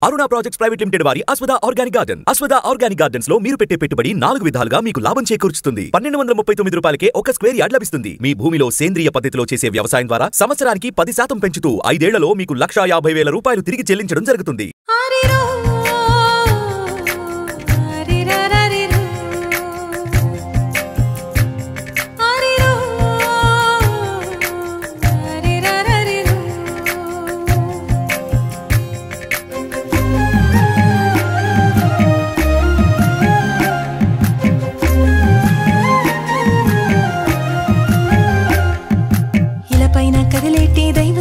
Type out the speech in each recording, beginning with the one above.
అరుణ projects private limited వారి అశ్వథ organic garden. అశ్వథ organic gardens లో మీరు పెట్టే పెట్టుబడి 4 విధాలుగా మీకు లాభం చేకూరుస్తుంది. 1239 రూపాయలకే 1 స్క్వేర్ యార్డ్ లభిస్తుంది. మీ భూమిలో సేంద్రియ పద్ధతిలో చేసే వ్యవసాయం ద్వారా సంవత్సరానికి 10% పెంచుతూ 5 ఏళ్లలో మీకు 1,50,000 రూపాయలు తిరిగి చెల్లించడం జరుగుతుంది.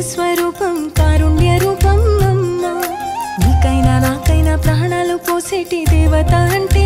స్వరూపం కారుణ్య రూపం అమ్మ నీకైనా నాకైనా ప్రాణాలు పోసేటి దేవత అంటే